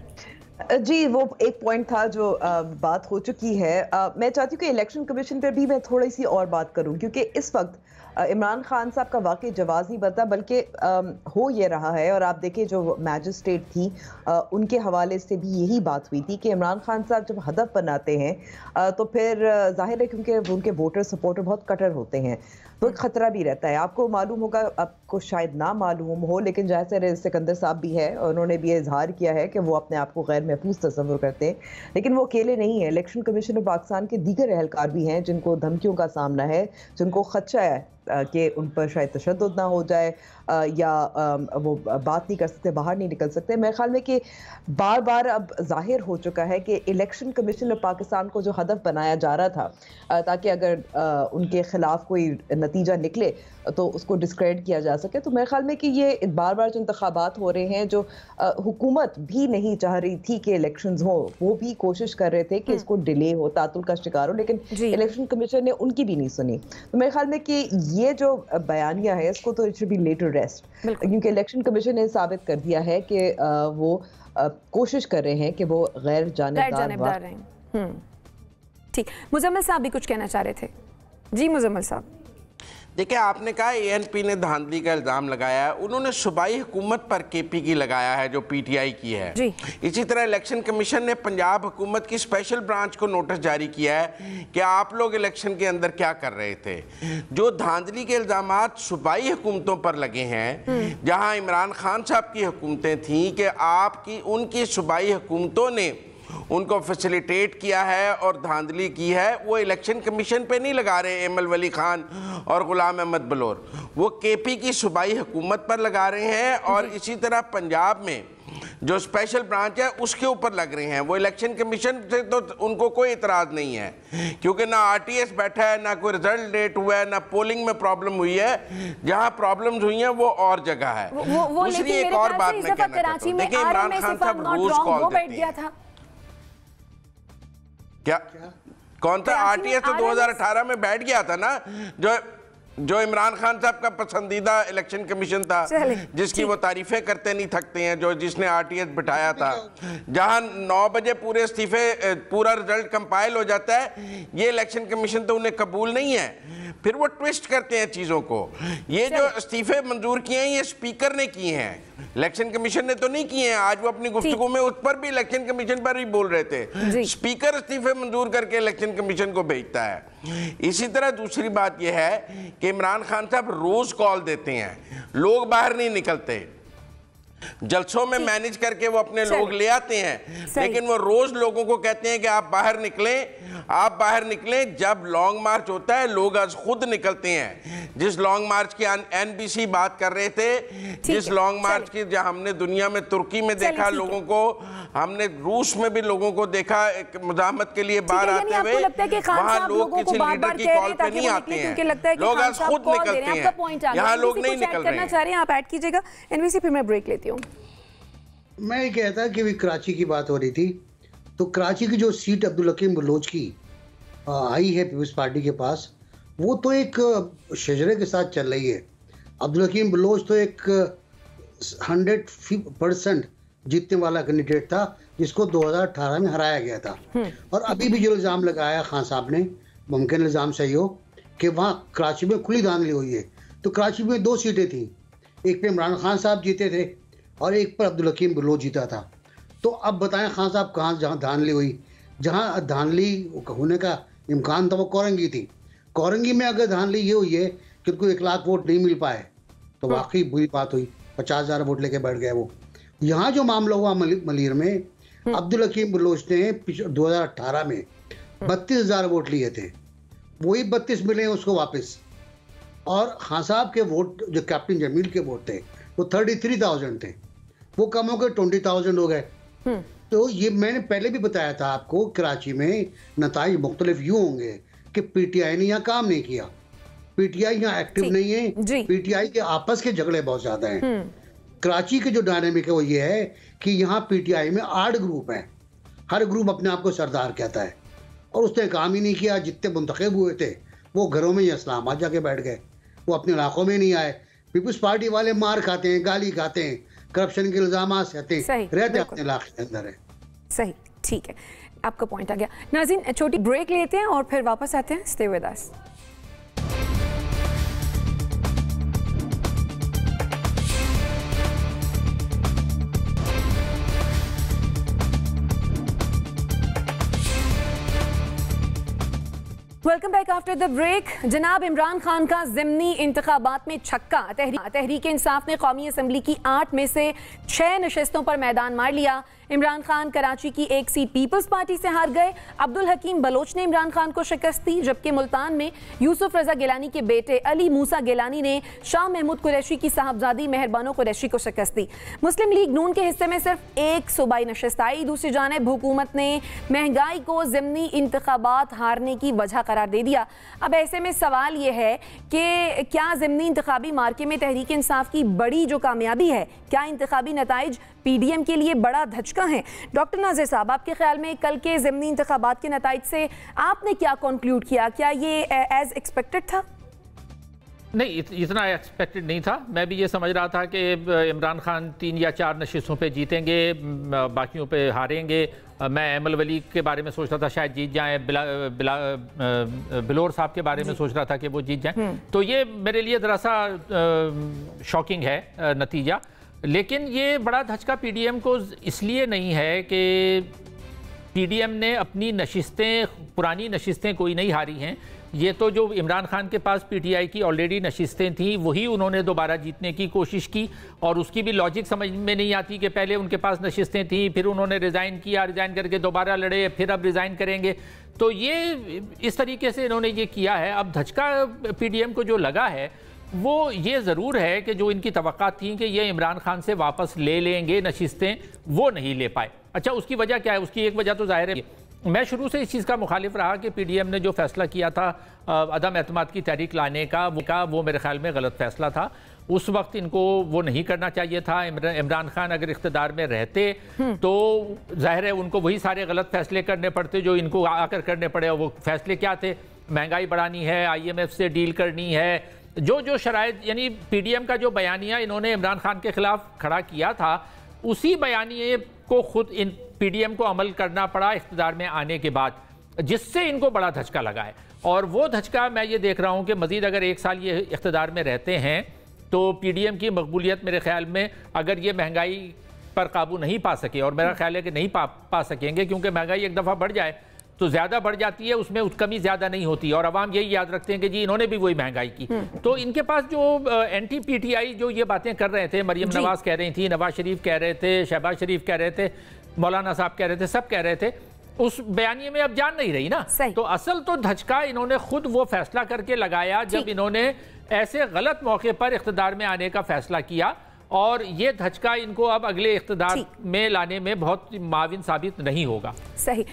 जी, वो एक पॉइंट था जो बात हो चुकी है। मैं चाहती हूँ कि इलेक्शन कमीशन पर भी मैं थोड़ी सी और बात करूँ, क्योंकि इस वक्त इमरान खान साहब का वाकई जवाब नहीं बनता, बल्कि हो ये रहा है। और आप देखिए जो मैजिस्ट्रेट थी उनके हवाले से भी यही बात हुई थी कि इमरान खान साहब जब हदफ बनाते हैं तो फिर जाहिर है क्योंकि उनके वोटर सपोर्टर बहुत कट्टर होते हैं तो खतरा भी रहता है। आपको मालूम होगा, आपको शायद ना मालूम हो, लेकिन जैसे सिकंदर साहब भी है, उन्होंने भी इजहार किया है कि वो अपने आप को गैर महफूज तस्वुर करते हैं। लेकिन वो अकेले नहीं है, इलेक्शन कमीशन ऑफ पाकिस्तान के दीगर एहलकार भी हैं जिनको धमकियों का सामना है, जिनको खदशा है कि उन पर शायद तशद्दुद ना हो जाए या वो बात नहीं कर सकते, बाहर नहीं निकल सकते। मेरे ख्याल में कि बार बार अब जाहिर हो चुका है कि इलेक्शन कमीशन ऑफ पाकिस्तान को जो हदफ बनाया जा रहा था ताकि अगर उनके खिलाफ कोई नतीजा निकले तो उसको डिस्क्रेडिट किया जा सके, तो मेरे ख्याल में कि ये बार बार जो इंतखाबात हो रहे हैं, जो हुकूमत भी नहीं चाह रही थी कि इलेक्शंस हो, वो भी कोशिश कर रहे थे कि इसको डिले हो, तातुल का शिकार हो, लेकिन इलेक्शन कमीशन ने उनकी भी नहीं सुनी। तो मेरे ख्याल में कि ये जो बयानिया है इसको तो it should be laid to rest, क्योंकि इलेक्शन कमीशन ने साबित कर दिया है कि वो कोशिश कर रहे हैं कि वो गैर जानिबदार हैं। ठीक, मुजम्मिल साहब भी कुछ कहना चाह रहे थे। जी मुजम्मिल साहब। देखिए, आपने कहा एएनपी ने धांधली का इल्ज़ाम लगाया है, उन्होंने सूबाई हुकूमत पर केपी की लगाया है जो पीटीआई की है। इसी तरह इलेक्शन कमीशन ने पंजाब हुकूमत की स्पेशल ब्रांच को नोटिस जारी किया है कि आप लोग इलेक्शन के अंदर क्या कर रहे थे। जो धांधली के इल्ज़ामात सूबाई हुकूमतों पर लगे हैं, जहां इमरान खान साहब की हुकूमतें थीं कि आपकी उनकी सूबाई हुकूमतों ने उनको फैसिलिटेट किया है और धांधली की है, वो इलेक्शन कमीशन पे नहीं लगा रहे एमल वली खान और गुलाम अहमद बलोर, वो केपी की सूबाई हुकूमत पर लगा रहे हैं। और इसी तरह पंजाब में जो स्पेशल ब्रांच है उसके ऊपर लग रहे हैं। वो इलेक्शन कमीशन से तो उनको कोई इतराज़ नहीं है, क्योंकि ना आरटीएस बैठा है, ना कोई रिजल्ट लेट हुआ है, ना पोलिंग में प्रॉब्लम हुई है। जहां प्रॉब्लम्स हुई हैं वो और जगह है। दूसरी एक और बात मैं कहना चाहता हूं, देखिए इमरान खान साहब रोज कॉल देते हैं। क्या कौन था? आरटीएस तो 2018 में बैठ गया था ना, जो इमरान खान साहब का पसंदीदा इलेक्शन कमीशन था, जिसकी वो तारीफें करते नहीं थकते हैं, जो जिसने आरटीएस बिठाया था, जहां 9 बजे पूरे इस्तीफे पूरा रिजल्ट कंपाइल हो जाता है। ये इलेक्शन कमीशन तो उन्हें कबूल नहीं है, फिर वो ट्विस्ट करते हैं चीज़ों को। ये जो इस्तीफे मंजूर किए हैं ये स्पीकर ने किए हैं, इलेक्शन कमीशन ने तो नहीं किए हैं। आज वो अपनी गुफ्तगू में उस पर भी इलेक्शन कमीशन पर भी बोल रहे थे। स्पीकर इस्तीफे मंजूर करके इलेक्शन कमीशन को भेजता है। इसी तरह दूसरी बात यह है कि इमरान खान साहब रोज कॉल देते हैं, लोग बाहर नहीं निकलते, जलसों में मैनेज करके वो अपने लोग ले आते हैं, लेकिन वो रोज लोगों को कहते हैं कि आप बाहर निकलें, आप बाहर निकलें। जब लॉन्ग मार्च होता है लोग आज खुद निकलते हैं। जिस लॉन्ग मार्च की एनबीसी बात कर रहे थे, जिस लॉन्ग मार्च की जहां हमने दुनिया में तुर्की में देखा लोगों को, हमने रूस में भी लोगों को देखा मुजाहमत के लिए बाहर आते हुए, वहां लोग किसी लीडर की कॉल पे नहीं आते हैं, लोग आज खुद निकलते हैं, यहाँ लोग नहीं निकल रहे हैं। आप ऐड कीजिएगा एनवीसी, फिर मैं ब्रेक लेती हूँ। मैं ये कहता कि भी कराची की बात हो रही थी, तो कराची की जो सीट अब्दुल हकीम बलोच की आई है पीपल्स पार्टी के पास, वो तो एक शजरे के साथ चल रही है। अब्दुल हकीम बलोच तो एक 100% जीतने वाला कैंडिडेट था, जिसको 2018 में हराया गया था। और अभी भी जो इल्ज़ाम लगाया खान साहब ने, मुमकिन इल्ज़ाम सही हो, कि वहाँ कराची में खुली धांधली हुई है। तो कराची में 2 सीटें थी, एक पे इमरान खान साहब जीते थे और एक पर अब्दुल हकीम बलोच जीता था। तो अब बताएं खान साहब कहाँ जहाँ धांधली हुई, जहाँ धांधली होने का इम्कान था वो कोरंगी थी। कोरंगी में अगर धांधली ये हुई है कि उनको 1 लाख वोट नहीं मिल पाए तो वाकई बुरी बात हुई, 50,000 वोट लेके बैठ गए वो। यहाँ जो मामला हुआ मलिर में, अब्दुल हकीम बलोच ने 2018 में 32,000 वोट लिए थे, वही 32 मिले हैं उसको वापस। और खान साहब के वोट जो कैप्टन जमील के वोट थे वो 33,000 थे, वो कम हो गए 20,000 हो गए। तो ये मैंने पहले भी बताया था आपको, कराची में नताइज मुख्तलिफ यूं होंगे कि पीटीआई ने यहाँ काम नहीं किया, पीटीआई यहाँ एक्टिव नहीं है, पीटीआई के आपस के झगड़े बहुत ज्यादा हैं। कराची के जो डायनेमिक है वो ये है कि यहाँ पीटीआई में 8 ग्रुप हैं, हर ग्रुप अपने आप को सरदार कहता है, और उसने काम ही नहीं किया। जितने मुंतखब हुए थे वो घरों में ही इस्लामाबाद जाके बैठ गए, वो अपने इलाकों में नहीं आए। पीपल्स पार्टी वाले मार खाते हैं, गाली खाते हैं, करप्शन के इल्जाम रहते अपने इलाके के अंदर है। सही, ठीक है, आपका पॉइंट आ गया। नाज़रीन, छोटी ब्रेक लेते हैं और फिर वापस आते हैं। Stay with us. Welcome back after the break. जनाब इमरान खान का ज़िमनी इंतखाबात में छक्का। तहरीक इंसाफ ने कौमी असम्बली की 8 में से 6 नशस्तों पर मैदान मार लिया। इमरान खान कराची की 1 सीट पीपल्स पार्टी से हार गए। अब्दुल हकीम बलोच ने इमरान खान को शिकस्त दी, जबकि मुल्तान में यूसुफ रजा गिलानी के बेटे अली मूसा गिलानी ने शाह महमूद कुरैशी की साहबजादी मेहरबानो कुरैशी को शिकस्त दी। मुस्लिम लीग नून के हिस्से में सिर्फ 1 सूबाई नशस्त आई। दूसरी जानिब हुकूमत ने महंगाई को ज़िमनी इंतखाबात हारने की वजह करार दे दिया। अब ऐसे में सवाल ये है कि क्या ज़िमनी इंतखाबी मार्के में तहरीक इंसाफ की बड़ी जो कामयाबी है, क्या इंतखाबी नताइज पीडीएम के लिए बड़ा धचका है? डॉक्टर नाजिर साहब, आपके ख्याल में कल के ज़िमनी इंतखाबात के नताइज से आपने क्या कंक्लूड किया? क्या ये एज एक्सपेक्टेड था? नहीं, इतना एक्सपेक्टेड नहीं था। मैं भी ये समझ रहा था कि इमरान खान 3 या 4 नशिस्तों पे जीतेंगे, बाकियों पे हारेंगे। मैं एमल वली के बारे में सोच रहा था शायद जीत जाएं, बिलोर साहब के बारे में सोच रहा था कि वो जीत जाएं। तो ये मेरे लिए ज़रा सा शॉकिंग है नतीजा। लेकिन ये बड़ा धचका पीडीएम को इसलिए नहीं है कि पीडीएम ने अपनी नशिस्तें, पुरानी नशिस्तें कोई नहीं हारी हैं। ये तो जो इमरान खान के पास पीटीआई की ऑलरेडी नशिस्तें थीं वही उन्होंने दोबारा जीतने की कोशिश की, और उसकी भी लॉजिक समझ में नहीं आती कि पहले उनके पास नशिस्तें थीं, फिर उन्होंने रिज़ाइन किया, रिज़ाइन करके दोबारा लड़े, फिर अब रिज़ाइन करेंगे। तो ये इस तरीके से इन्होंने ये किया है। अब धचका पीडीएम को जो लगा है वो ये ज़रूर है कि जो इनकी तवक्कात थी कि ये इमरान खान से वापस ले लेंगे नशिस्तें, वो नहीं ले पाए। अच्छा, उसकी वजह क्या है? उसकी एक वजह तो जाहिर है, मैं शुरू से इस चीज़ का मुखालिफ रहा कि पीडीएम ने जो फैसला किया था अदम एतमाद की तहरीक लाने का, वो मेरे ख्याल में गलत फैसला था। उस वक्त इनको वो नहीं करना चाहिए था। इमरान खान अगर इख्तिदार में रहते तो जाहिर है उनको वही सारे गलत फैसले करने पड़ते जो इनको आकर करने पड़े। वो फैसले क्या थे? महंगाई बढ़ानी है, IMF से डील करनी है, जो शराइत, यानी पीडीएम का जो बयानिया इन्होंने इमरान खान के खिलाफ खड़ा किया था, उसी बयानिए को खुद इन पीडीएम को अमल करना पड़ा इख्तिदार में आने के बाद, जिससे इनको बड़ा धचका लगा है। और वो धचका मैं ये देख रहा हूँ कि मज़ीद अगर 1 साल ये इख्तिदार में रहते हैं तो पीडीएम की मकबूलियत मेरे ख्याल में, अगर ये महंगाई पर काबू नहीं पा सके, और मेरा ख्याल है कि नहीं पा सकेंगे, क्योंकि महंगाई एक दफ़ा बढ़ जाए तो ज़्यादा बढ़ जाती है, उसमें कमी ज़्यादा नहीं होती, और अवाम यही याद रखते हैं कि जी इन्होंने भी वही महंगाई की। तो इनके पास जो एंटी पीटीआई जो ये बातें कर रहे थे, मरियम नवाज कह रही थी, नवाज शरीफ कह रहे थे, शहबाज शरीफ कह रहे थे, मौलाना साहब कह रहे थे, सब कह रहे थे, उस बयानिए में अब जान नहीं रही ना। तो असल तो धचका इन्होंने खुद वो फैसला करके लगाया जब इन्होंने ऐसे गलत मौके पर इख्तिदार में आने का फैसला किया, और ये धचका इनको अब अगले इख्तिदार में लाने में बहुत माविन साबित नहीं होगा। सही।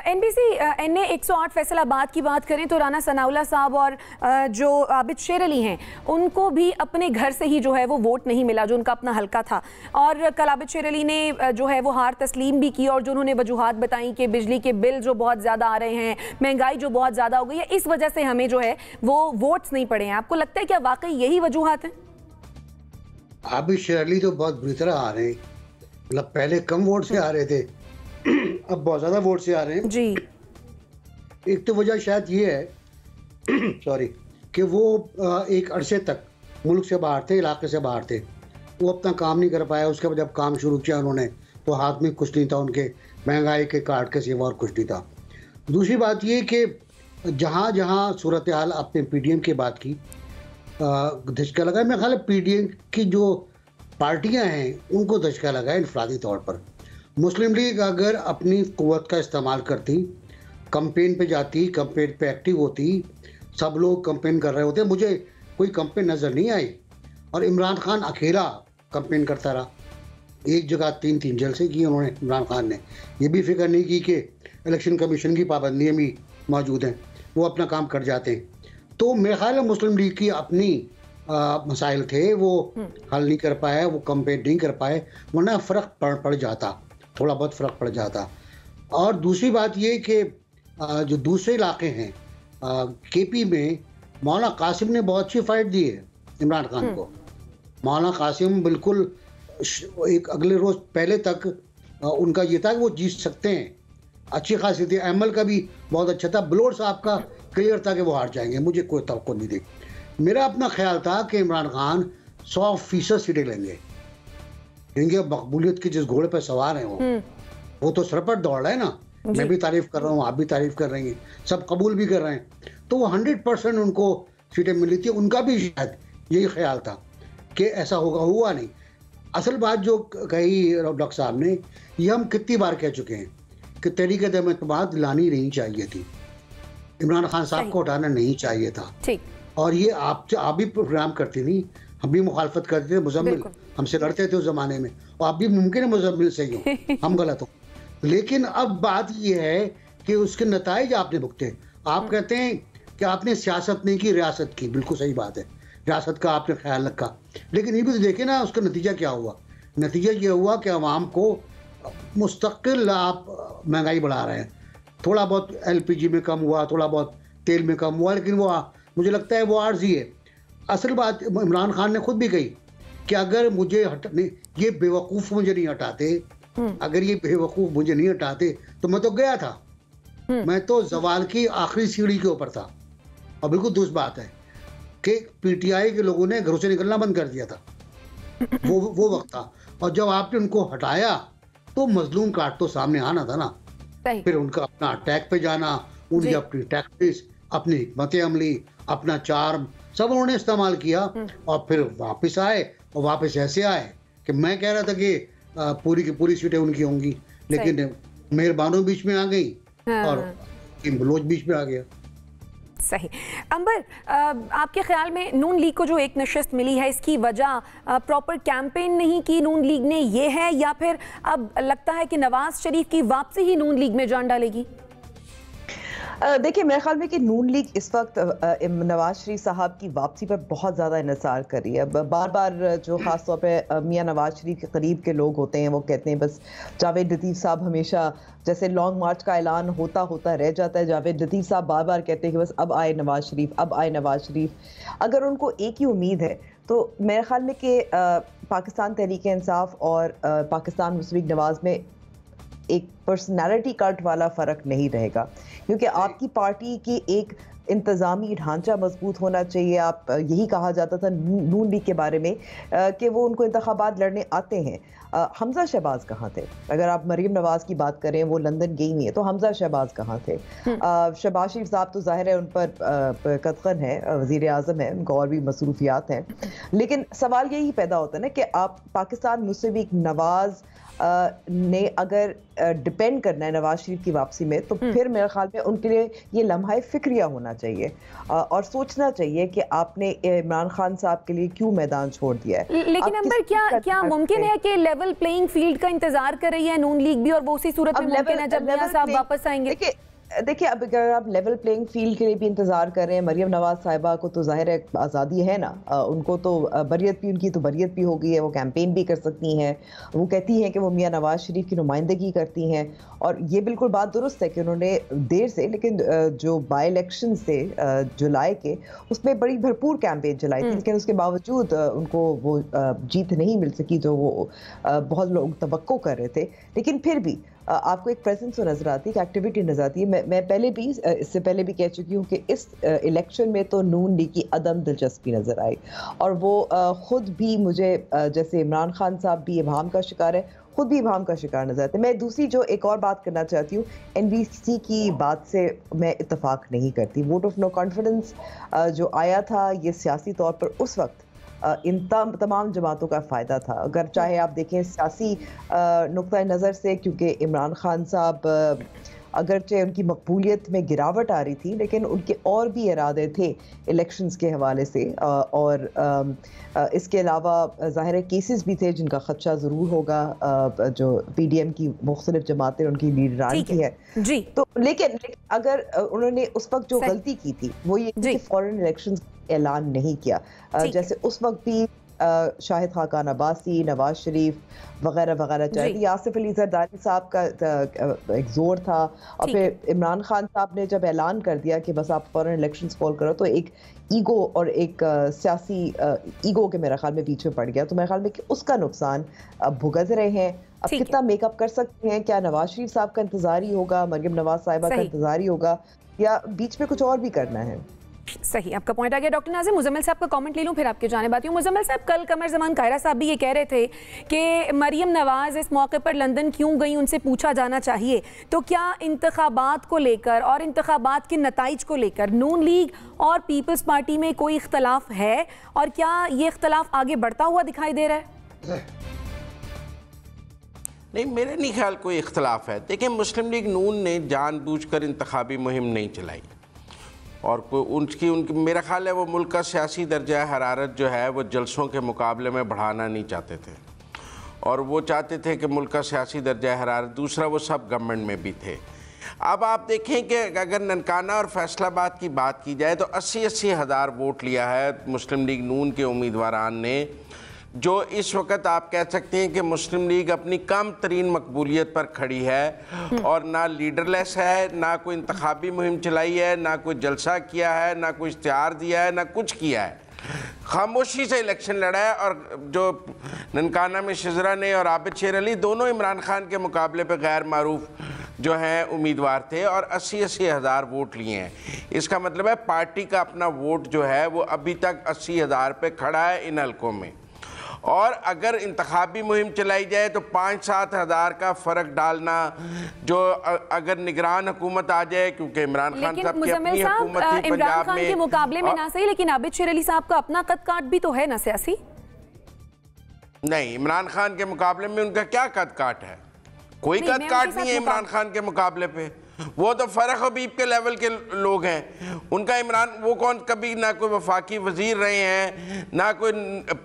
NBC NA 108 फैसलाबाद की बात करें तो राना सनाउल्लाह साहब और जो आबिद शेर अली हैं उनको भी अपने घर से ही जो है वो वोट नहीं मिला, जो उनका अपना हल्का था। और कल आबिद शेर अली ने जो है वो हार तस्लीम भी की, और जो उन्होंने वजूहात बताई कि बिजली के बिल जो बहुत ज़्यादा आ रहे हैं, महंगाई जो बहुत ज़्यादा हो गई है, इस वजह से हमें जो है वो वोट्स नहीं पड़े हैं। आपको लगता है क्या वाकई यही वजूहात हैं? आबिद शेर अली तो बहुत बुरी तरह आ रहे हैं, मतलब पहले कम वोट से आ रहे थे, अब बहुत ज़्यादा वोट से आ रहे हैं जी। एक तो वजह शायद ये है सॉरी कि वो एक अरसे तक मुल्क से बाहर थे, इलाके से बाहर थे, वो अपना काम नहीं कर पाया। उसके बाद जब काम शुरू किया उन्होंने तो हाथ में कुछ नहीं था उनके, महंगाई के कार्ड के सिवा और कुछ नहीं था। दूसरी बात ये कि जहाँ जहाँ सूरत हाल आपने पीडीएम की बात की, धचका लगा, मेरा ख्याल है पीडीएम की जो पार्टियां हैं उनको धचका लगा है इनफरादी तौर पर। मुस्लिम लीग अगर अपनी कुव्वत का इस्तेमाल करती, कैंपेन पे जाती, कैंपेन पे एक्टिव होती, सब लोग कैंपेन कर रहे होते, मुझे कोई कैंपेन नज़र नहीं आई। और इमरान खान अकेला कैंपेन करता रहा, एक जगह 3 जलसे किए उन्होंने। इमरान खान ने ये भी फिक्र नहीं की कि इलेक्शन कमीशन की पाबंदियाँ भी मौजूद हैं, वो अपना काम कर जाते हैं। तो मेरे ख्याल में मुस्लिम लीग की अपनी मसाइल थे, वो हल नहीं कर पाए, वो कैंपेन नहीं कर पाए, वरना फ़र्क पड़ जाता, थोड़ा बहुत फ़र्क पड़ जाता। और दूसरी बात ये कि जो दूसरे इलाके हैं केपी में, मौलाना कासिम ने बहुत अच्छी फाइट दी है इमरान खान को। मौलाना कासिम बिल्कुल एक अगले रोज़ पहले तक उनका ये था कि वो जीत सकते हैं, अच्छी खासी थी। एमएल का भी बहुत अच्छा था, बलोर साहब का क्लियर था कि वो हार जाएंगे, मुझे कोई तवक्को नहीं थी। मेरा अपना ख्याल था कि इमरान खान 100% सीटें लेंगे, क्योंकि मकबूलियत की जिस घोड़े पर सवार हैं वो तो सरपट दौड़ रहा है ना। मैं भी तारीफ कर रहा हूँ, आप भी तारीफ कर रही हैं, सब कबूल भी कर रहे हैं, तो वो 100% उनको सीटें मिली थी। उनका भी शायद यही ख्याल था कि ऐसा होगा, हुआ नहीं। असल बात जो कही डॉक्टर साहब ने, ये हम कितनी बार कह चुके हैं कि तहरीक एतमाद लानी नहीं चाहिए थी, इमरान खान साहब को हटाना नहीं चाहिए था। और ये आप भी प्रोग्राम करती थी, हम भी मुखालफत करते थे, मुजम्मिल हमसे लड़ते थे उस जमाने में, और आप भी मुमकिन है मुजम्मिल से ही हो, हम गलत हो। लेकिन अब बात ये है कि उसके नताइज आपने भुगते। आप कहते हैं कि आपने सियासत नहीं की, रियासत की, बिल्कुल सही बात है, रियासत का आपने ख्याल रखा, लेकिन ये भी तो देखे ना उसका नतीजा क्या हुआ। नतीजा ये हुआ कि आवाम को मुस्तकिल आप महंगाई बढ़ा रहे हैं। थोड़ा बहुत एलपीजी में कम हुआ, थोड़ा बहुत तेल में कम हुआ, लेकिन वो मुझे लगता है वो आर्जी है। असल बात इमरान खान ने खुद भी कही कि अगर मुझे ये बेवकूफ़ मुझे नहीं हटाते, अगर ये बेवकूफ़ मुझे नहीं हटाते तो मैं तो गया था, मैं तो जवाल की आखिरी सीढ़ी के ऊपर था। और बिल्कुल दूसरी बात है कि पीटीआई के लोगों ने घरों से निकलना बंद कर दिया था, वो वक्त था। और जब आपने उनको हटाया तो मजलूम कार्ड तो सामने आना था ना, फिर उनका अपना अटैक पे जाना, उनकी अपनी टैक्टिक्स, अपनी हिकमत अमली, अपना चार्म, सब उन्होंने इस्तेमाल किया। और फिर वापस आए, और वापस ऐसे आए कि मैं कह रहा था कि पूरी की पूरी सीटें उनकी होंगी, लेकिन मेहरबानों बीच में आ गई और बलोच बीच में आ गया। सही। अंबर, आपके ख्याल में नून लीग को जो एक नशिस्त मिली है, इसकी वजह प्रॉपर कैंपेन नहीं की नून लीग ने, ये है, या फिर अब लगता है कि नवाज शरीफ की वापसी ही नून लीग में जान डालेगी? देखिए, मेरे ख्याल में कि नून लीग इस वक्त नवाज शरीफ साहब की वापसी पर बहुत ज़्यादा इंतज़ार कर रही है। बार बार जो ख़ास तौर पे मियां नवाज शरीफ के करीब के लोग होते हैं, वो कहते हैं बस जावेद लतीफ़ साहब हमेशा जैसे लॉन्ग मार्च का ऐलान होता रह जाता है, जावेद लतीफ़ साहब बार बार कहते हैं कि बस अब आए नवाज शरीफ, अब आए नवाज शरीफ। अगर उनको एक ही उम्मीद है तो मेरे ख्याल में कि पाकिस्तान तहरीक इंसाफ और पाकिस्तान मुस्लिम लीग नवाज में एक पर्सनालिटी कट वाला फ़र्क नहीं रहेगा, क्योंकि आपकी पार्टी की एक इंतज़ामी ढांचा मजबूत होना चाहिए। आप यही कहा जाता था नून लीग के बारे में कि वो उनको इंतखाबात लड़ने आते हैं। हमजा शहबाज कहाँ थे? अगर आप मरीम नवाज की बात करें, वो लंदन गई हुई है, तो हमजा शहबाज कहाँ थे? शहबाज शरीफ साहब तो जाहिर है उन पर कदगन है, वज़ीर आज़म है, उनको और भी मसरूफियात हैं, लेकिन सवाल यही पैदा होता है ना कि आप पाकिस्तान मुस्लिम लीग नवाज ने अगर डिपेंड करना है नवाज शरीफ की वापसी में, तो फिर मेरे ख्याल में उनके लिए ये लम्हा फिक्रिया होना चाहिए और सोचना चाहिए कि आपने इमरान खान साहब के लिए क्यों मैदान छोड़ दिया है। लेकिन अंबर, क्या मुमकिन है कि लेवल प्लेइंग फील्ड का इंतजार कर रही है नून लीग भी, और वो उसी सूरत में मुमकिन है जब मियां साहब वापस आएंगे? देखिए, अब अगर आप लेवल प्लेइंग फील्ड के लिए भी इंतजार कर रहे हैं, मरियम नवाज साहिबा को तो जाहिर है आज़ादी है ना, उनको तो बरियत भी, उनकी तो बरियत भी हो गई है, वो कैंपेन भी कर सकती हैं। वो कहती हैं कि वो मियां नवाज शरीफ की नुमाइंदगी करती हैं, और ये बिल्कुल बात दुरुस्त है कि उन्होंने देर से, लेकिन जो बाई इलेक्शन से जुलाई के, उसमें बड़ी भरपूर कैंपेन चलाई थी, लेकिन उसके बावजूद उनको वो जीत नहीं मिल सकी जो वो बहुत लोग तवक्को कर रहे थे। लेकिन फिर भी आपको एक प्रेजेंस तो नज़र आती है, एक एक्टिविटी नज़र आती है। मैं पहले भी, इससे पहले भी कह चुकी हूँ कि इस इलेक्शन में तो नून लीग की अदम दिलचस्पी नज़र आई, और वो ख़ुद भी मुझे, जैसे इमरान खान साहब भी इबाहम का शिकार है, खुद भी इबाहम का शिकार नजर आते हैं। मैं दूसरी जो एक और बात करना चाहती हूँ, NVC की बात से मैं इत्तफाक नहीं करती। वोट ऑफ नो कॉन्फिडेंस जो आया था, ये सियासी तौर पर उस वक्त इन तमाम जमातों का फ़ायदा था। अगर चाहे आप देखें सियासी नुक्ता नज़र से, क्योंकि इमरान खान साहब अगरचे उनकी मकबूलियत में गिरावट आ रही थी, लेकिन उनके और भी इरादे थे इलेक्शंस के हवाले से, और इसके अलावा ज़ाहिर केसेस भी थे जिनका खदशा ज़रूर होगा, जो PDM की मुख्तलिफ जमातें उनकी लीडरान की है जी। तो लेकिन अगर उन्होंने उस वक्त जो गलती की थी वो ये कि फॉरेन इलेक्शंस ऐलान नहीं किया, जैसे उस वक्त भी शाहिद खाकान अब्बासी, नवाज शरीफ वगैरह वगैरह, चाहे आसिफ अली जरदारी साहब का एक जोर था, और फिर इमरान खान साहब ने जब ऐलान कर दिया कि बस आप फॉरेन इलेक्शंस कॉल करो, तो एक ईगो और एक सियासी ईगो के मेरे ख्याल में बीच में पड़ गया। तो मेरे ख्याल में कि उसका नुकसान अब भुगत रहे हैं। अब कितना मेकअप कर सकते हैं, क्या नवाज शरीफ साहब का इंतजार ही होगा, मरियम नवाज साहिबा का इंतजार ही होगा, या बीच में कुछ और भी करना है? सही, आपका पॉइंट आ गया। डॉक्टर नाज़िम, मुजम्मिल साहब का कमेंट ले लूं फिर आपके जाने बात हूँ। मुजम्मिल साहब, कल कमर जमान कायरा साहब भी ये कह रहे थे कि मरियम नवाज इस मौके पर लंदन क्यों गई, उनसे पूछा जाना चाहिए। तो क्या इंतखाबात को लेकर और इंतखाबात के नताइज को लेकर नून लीग और पीपल्स पार्टी में कोई इख्तलाफ है, और क्या ये इख्तलाफ आगे बढ़ता हुआ दिखाई दे रहा है? नहीं, मेरे नहीं ख्याल कोई इख्तलाफ है। देखिए, मुस्लिम लीग नून ने जानबूझकर इंतखाबी मुहिम नहीं चलाई, और उनकी मेरा ख्याल है वो मुल्क का सियासी दर्जा हरारत जो है वो जलसों के मुकाबले में बढ़ाना नहीं चाहते थे, और वो चाहते थे कि मुल्क का सियासी दर्जा हरारत, दूसरा वो सब गवर्नमेंट में भी थे। अब आप देखें कि अगर ननकाना और फैसलाबाद की बात की जाए तो 80-80 हज़ार वोट लिया है मुस्लिम लीग नून के उम्मीदवारान ने, जो इस वक्त आप कह सकते हैं कि मुस्लिम लीग अपनी कम तरीन मकबूलियत पर खड़ी है, और ना लीडरलेस है, ना कोई इंतखाबी मुहिम चलाई है, ना कोई जलसा किया है, ना कोई इश्तिहार दिया है, ना कुछ किया है, खामोशी से इलेक्शन लड़ा है। और जो ननकाना में शिजरा ने और आबिद शेर अली दोनों इमरान खान के मुकाबले पे गैर मारूफ जो हैं उम्मीदवार थे, और 80-80 हज़ार वोट लिए हैं। इसका मतलब है पार्टी का अपना वोट जो है वो अभी तक 80 हज़ार पे खड़ा है इन हल्कों में, और अगर इंतखाबी मुहिम चलाई जाए तो 5-7 हज़ार का फ़र्क डालना, जो अगर निगरान हुकूमत आ जाए, क्योंकि इमरान खान साहब की अपनी हुकूमत थी पंजाब में, के मुकाबले में ना सही, लेकिन आबिद शेर अली साहब का अपना कद काट भी तो है ना सियासी। नहीं, इमरान खान के मुकाबले में उनका क्या कद काट है? कोई कद काट नहीं है इमरान खान के मुकाबले पे। वो तो फ़रख हबीब के लेवल के लोग हैं। उनका इमरान, वो कौन, कभी ना कोई वफाकी वजीर रहे हैं, ना कोई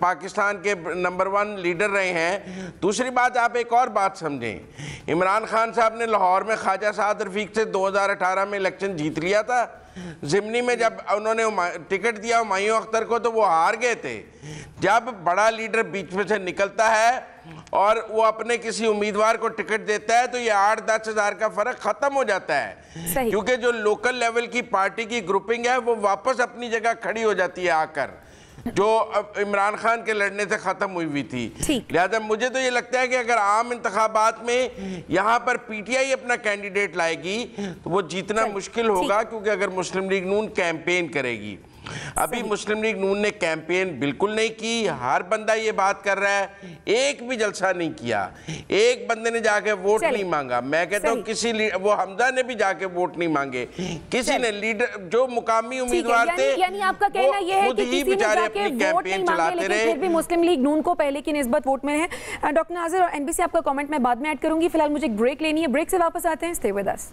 पाकिस्तान के नंबर 1 लीडर रहे हैं। दूसरी बात, आप एक और बात समझें, इमरान खान साहब ने लाहौर में ख्वाजा साद रफीक से 2018 में इलेक्शन जीत लिया था। ज़िमनी में जब उन्होंने टिकट दिया हुमायूं अख्तर को तो वो हार गए थे। जब बड़ा लीडर बीच में से निकलता है और वो अपने किसी उम्मीदवार को टिकट देता है तो ये 8-10 हज़ार का फ़र्क ख़त्म हो जाता है, क्योंकि जो लोकल लेवल की पार्टी की ग्रुपिंग है वो वापस अपनी जगह खड़ी हो जाती है आकर, जो इमरान खान के लड़ने से ख़त्म हुई थी। लिहाजा मुझे तो ये लगता है कि अगर आम इंतखाबात में यहाँ पर PTI अपना कैंडिडेट लाएगी तो वो जीतना मुश्किल होगा, क्योंकि अगर मुस्लिम लीग नून कैंपेन करेगी। अभी मुस्लिम लीग नून ने कैंपेन बिल्कुल नहीं की। हर बंदा ये बात कर रहा है, एक भी जलसा नहीं किया, एक बंदे ने जाके वोट नहीं मांगा। मैं कहता हूँ किसी, वो हमजा ने भी जाके वोट नहीं मांगे, किसी ने लीडर जो मुकामी उम्मीदवार थे, यानी आपका कहना यह है कि किसी ने जाके वोट नहीं मांगे, लेकिन फिर भी मुस्लिम लीग नून को पहले की निस्बत वोट में है। डॉक्टर नाज़िर और NBC, आपका कमेंट मैं बाद में ऐड करूंगी, फिलहाल मुझे एक ब्रेक लेनी है, ब्रेक से वापस आते हैं। Stay with us.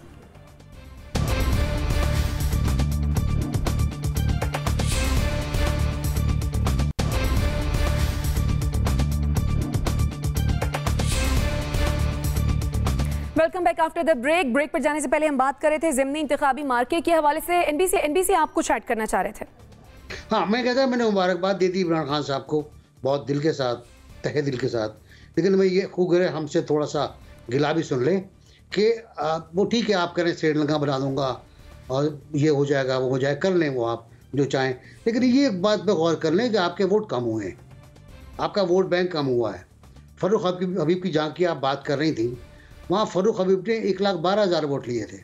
Welcome back after the break. Break पर जाने से पहले हम बात कर रहे थे ज़िमनी इंतखाबी मार्के के हवाले से। NBC आप कुछ ऐड करना चाह रहे थे? हाँ, मैं कहता मैंने मुबारकबाद दी थी इमरान खान साहब को बहुत दिल के साथ, तहे दिल के साथ, लेकिन मैं ये खूब हमसे थोड़ा सा गिला भी सुन लें कि वो ठीक है, आप करें श्रीलंका बना दूंगा और ये हो जाएगा वो हो जाएगा, कर लें वो आप जो चाहें, लेकिन ये एक बात पर गौर कर लें कि आपके वोट कम हुए हैं, आपका वोट बैंक कम हुआ है। फ़ारूक हबीब की जहाँ की आप बात कर रही थी, वहाँ फ़ारूक हबीब ने 1,12,000 वोट लिए थे,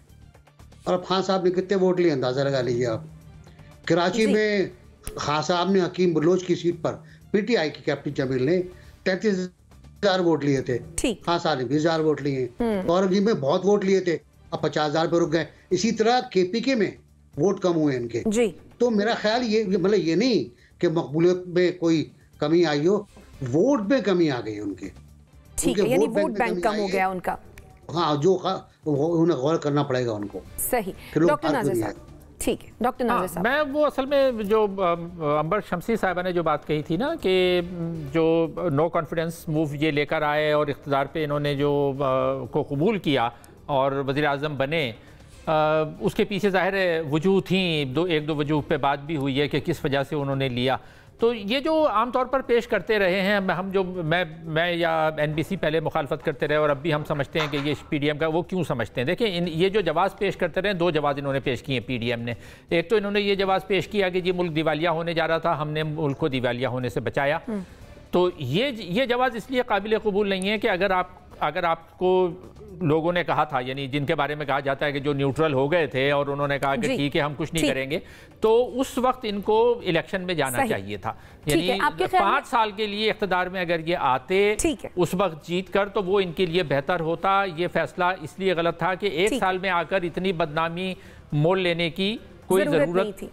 और खान साहब ने कितने वोट लिए अंदाज़ा लगा लीजिए आप। कराची में खान साहब ने हकीम बलोच की सीट पर PTI की कैप्टन जमील ने 33,000 वोट लिए थे, खान साहब ने 20,000 वोट लिए। और जी में बहुत वोट लिए थे, अब 50,000 पर रुक गए। इसी तरह KPK में वोट कम हुए इनके। तो मेरा ख्याल ये मतलब ये नहीं कि मकबूलियत में कोई कमी आई हो, वोट में कमी आ गई उनके। ठीक है, यानी वोट बैंक कम हो गया उनका। हाँ, जो उन्हें गौर करना पड़ेगा उनको। सही। डॉक्टर नाज़िर साहब, ठीक है, डॉक्टर नाज़िर साहब। मैं वो असल में जो अंबर शमसी साहिबा ने जो बात कही थी ना कि जो नो कॉन्फिडेंस मूव ये लेकर आए और इख्तिदार पे इन्होंने जो को कबूल किया और वज़ीर आज़म बने, उसके पीछे ज़ाहिर है वजूह थी, एक दो वजूह पे बात भी हुई है कि किस वजह से उन्होंने लिया। तो ये जो आमतौर पर पेश करते रहे हैं हम, जो मैं या NBC पहले मुखालफत करते रहे और अब भी हम समझते हैं कि ये PDM का, वो क्यों समझते हैं? देखिए, ये जो जवाब पेश करते रहे, दो जवाब इन्होंने पेश किए PDM ने। एक तो इन्होंने ये जवाब पेश किया कि जी मुल्क दिवालिया होने जा रहा था, हमने मुल्क को दिवालिया होने से बचाया। तो ये जवाब इसलिए काबिल कबूल नहीं है कि अगर आपको लोगों ने कहा था, यानी जिनके बारे में कहा जाता है कि जो न्यूट्रल हो गए थे और उन्होंने कहा कि ठीक है हम कुछ नहीं करेंगे, तो उस वक्त इनको इलेक्शन में जाना चाहिए था। यानी 5 साल के लिए इख्तिदार में अगर ये आते उस वक्त जीत कर, तो वो इनके लिए बेहतर होता। ये फैसला इसलिए गलत था कि 1 साल में आकर इतनी बदनामी मोल लेने की कोई जरूरत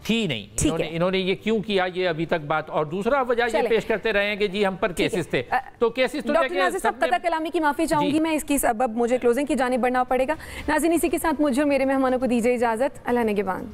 थी नहीं। इन्होंने ये क्यों किया, ये अभी तक बात। और दूसरा वजह ये पेश करते रहे हैं कि जी हम पर केसेस थे, तो केसेस तो डॉक्टर नाज़िर साहब, कता कलामी की माफी चाहूंगी मैं, इसकी सबब मुझे क्लोजिंग की जानिब बढ़ना पड़ेगा। नाज़रीन, इसी के साथ मुझे और मेरे मेहमानों को दीजिए इजाजत। अल्लाह निगहबान।